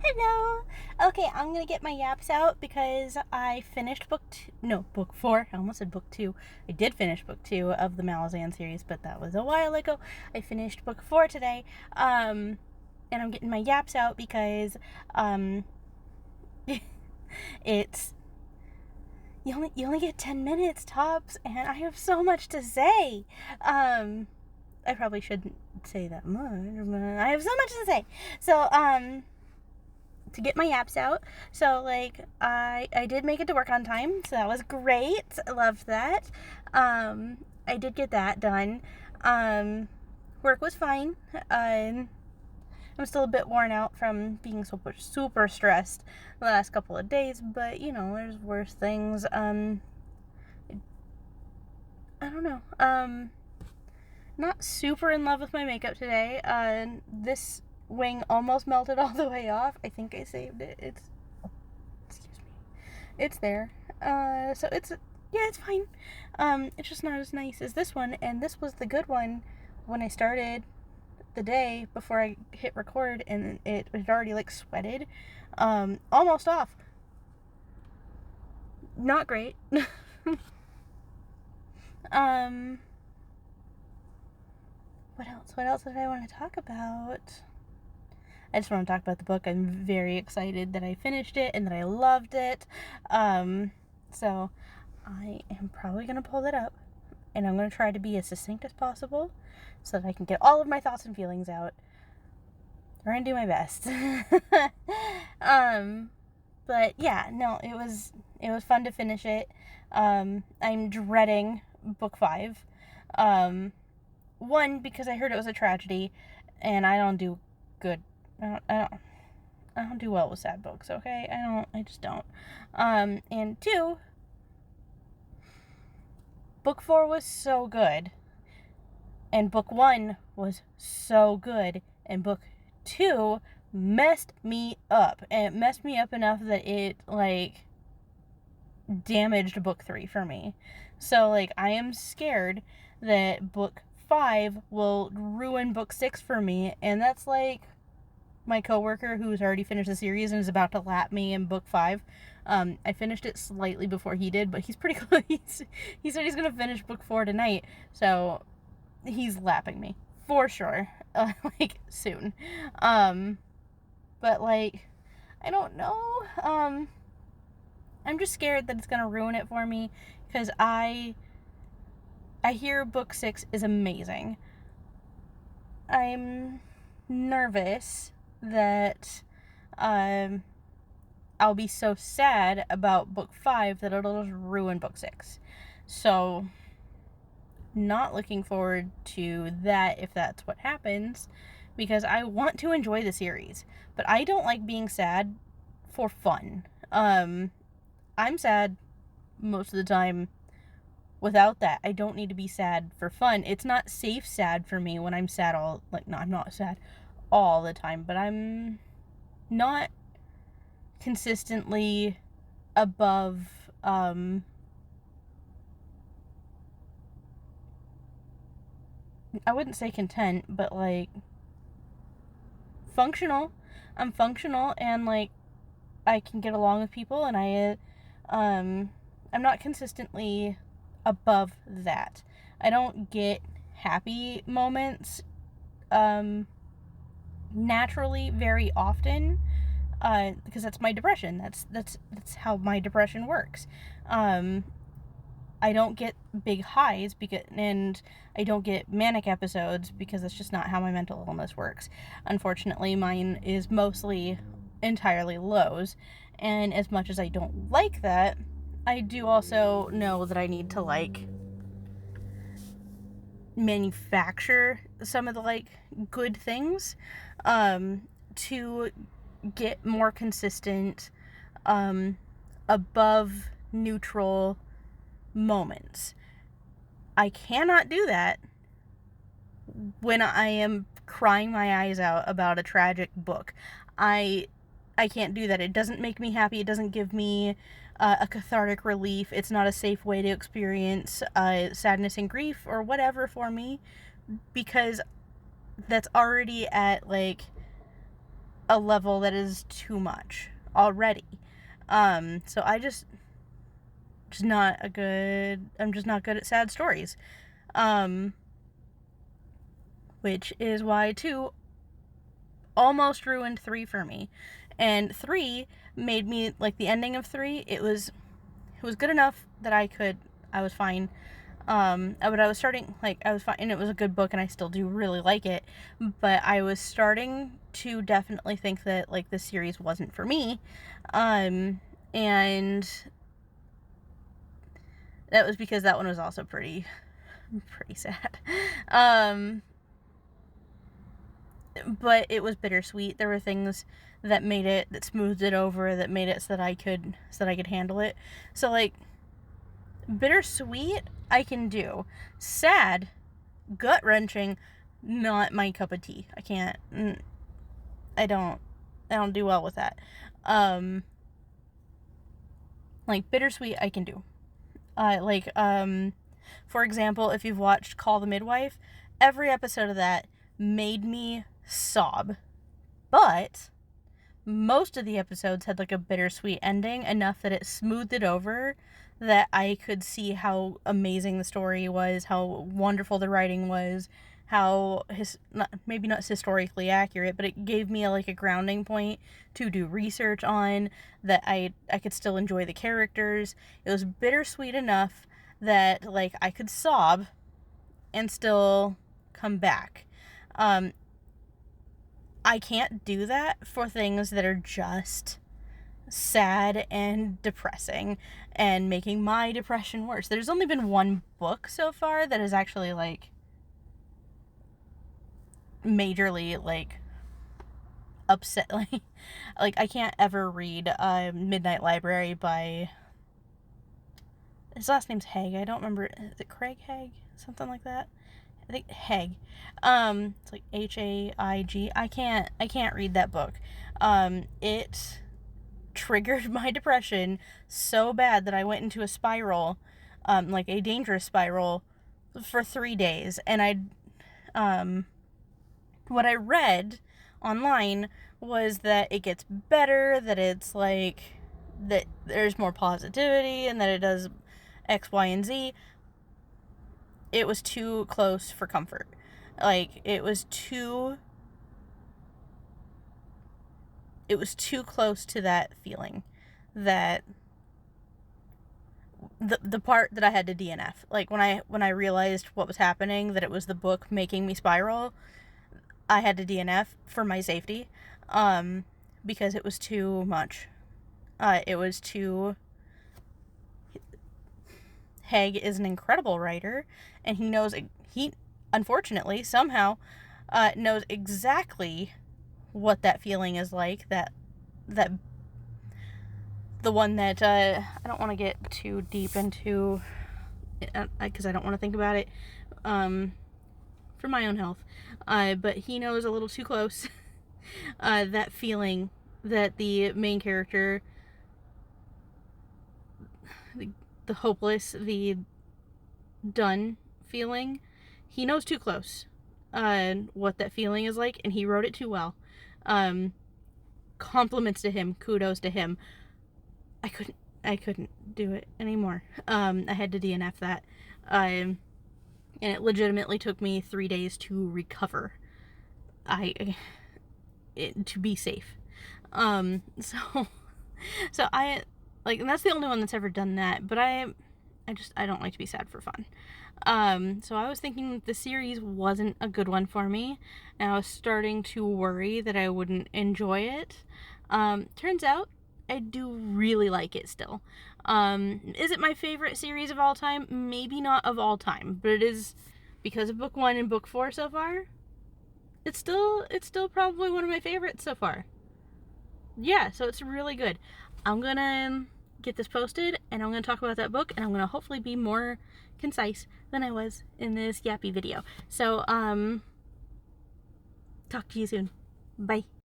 Hello. Okay, I'm gonna get my yaps out because I finished book 4. I almost said book 2. I did finish book 2 of the Malazan series, but that was a while ago. I finished book 4 today. And I'm getting my yaps out because it's you only get 10 minutes tops, and I have so much to say. I probably shouldn't say that much, but I have so much to say. So, to get my apps out. So I did make it to work on time, so that was great. I loved that. I did get that done. Work was fine. I'm still a bit worn out from being super stressed the last couple of days, but there's worse things. I don't know. Not super in love with my makeup today. This wing almost melted all the way off. I think I saved it. Excuse me. It's there. So it's fine. It's just not as nice as this one, and this was the good one when I started the day before I hit record, and it had already sweated. Almost off. Not great. What else? What else did I want to talk about? I just want to talk about the book. I'm very excited that I finished it and that I loved it. So I am probably going to pull it up, and I'm going to try to be as succinct as possible so that I can get all of my thoughts and feelings out. I'm going to do my best. But yeah, no, it was fun to finish it. I'm dreading book 5. One, because I heard it was a tragedy, and I don't do good. I don't do well with sad books. Okay, I just don't. And 2, book 4 was so good, and book 1 was so good, and book 2 messed me up, and it messed me up enough that it damaged book 3 for me. So I am scared that book 5 will ruin book 6 for me, and that's my coworker who's already finished the series and is about to lap me in book 5. I finished it slightly before he did, but he's pretty close. He said he's gonna finish book 4 tonight, so he's lapping me for sure, soon. But I don't know. I'm just scared that it's gonna ruin it for me because I hear book 6 is amazing. I'm nervous that I'll be so sad about book 5 that it'll just ruin book 6. So, not looking forward to that if that's what happens, because I want to enjoy the series, but I don't like being sad for fun. I'm sad most of the time without that. I don't need to be sad for fun. It's not safe sad for me when I'm sad no, I'm not sad all the time, but I'm not consistently above I wouldn't say content, but functional. I'm functional, and I can get along with people, and I'm not consistently above that. I don't get happy moments naturally very often, because that's my depression. That's how my depression works. I don't get big highs and I don't get manic episodes because that's just not how my mental illness works. Unfortunately, mine is mostly entirely lows, and as much as I don't like that, I do also know that I need to manufacture some of the good things to get more consistent above neutral moments. I cannot do that when I am crying my eyes out about a tragic book. I can't do that. It doesn't make me happy. It doesn't give me a cathartic relief. It's not a safe way to experience sadness and grief or whatever for me, because that's already at a level that is too much already. So I'm just not good at sad stories. Which is why 2 almost ruined 3 for me. And 3 made me, like, the ending of 3, it was good enough that I was fine. But I was starting, like, I was fine, and it was a good book, and I still do really like it, but I was starting to definitely think that, like, this series wasn't for me, and that was because that one was also pretty sad, but it was bittersweet. There were things that smoothed it over, that made it so that I could handle it, so, like, bittersweet, I can do. Sad, gut-wrenching, not my cup of tea. I can't. I don't do well with that. Like, bittersweet, I can do. For example, if you've watched Call the Midwife, every episode of that made me sob. But most of the episodes had, like, a bittersweet ending, enough that it smoothed it over, that I could see how amazing the story was, how wonderful the writing was, how maybe not historically accurate, but it gave me a grounding point to do research on, that I could still enjoy the characters. It was bittersweet enough that, like, I could sob and still come back. I can't do that for things that are just sad and depressing and making my depression worse. There's only been one book so far that is actually, like, majorly, like, upset. Like I can't ever read Midnight Library by, his last name's Haig. I don't remember. Is it Craig Haig? Something like that. I think Haig. It's like Haig. I can't read that book. It triggered my depression so bad that I went into a spiral, like a dangerous spiral, for 3 days. And what I read online was that it gets better, that it's like, that there's more positivity, and that it does X, Y, and Z. It was too close for comfort. Like, it was too close to that feeling, that the part that I had to DNF, like, when I realized what was happening, that it was the book making me spiral, I had to DNF for my safety, because it was too much. It was too... Haig is an incredible writer, and he unfortunately somehow knows exactly what that feeling is like, that the one that I don't want to get too deep into, because I don't want to think about it, for my own health, but he knows a little too close that feeling that the main character, the hopeless, the done feeling, he knows too close what that feeling is like, and he wrote it too well. Compliments to him, kudos to him. I couldn't do it anymore. I had to DNF that, and it legitimately took me 3 days to recover, to be safe. So I, like, and that's the only one that's ever done that, but I don't like to be sad for fun. So I was thinking the series wasn't a good one for me, and I was starting to worry that I wouldn't enjoy it. Turns out I do really like it still. Is it my favorite series of all time? Maybe not of all time, but it is, because of book 1 and book 4 so far. It's still probably one of my favorites so far. Yeah, so it's really good. I'm gonna get this posted, and I'm gonna talk about that book, and I'm gonna hopefully be more concise than I was in this yappy video. So, talk to you soon. Bye.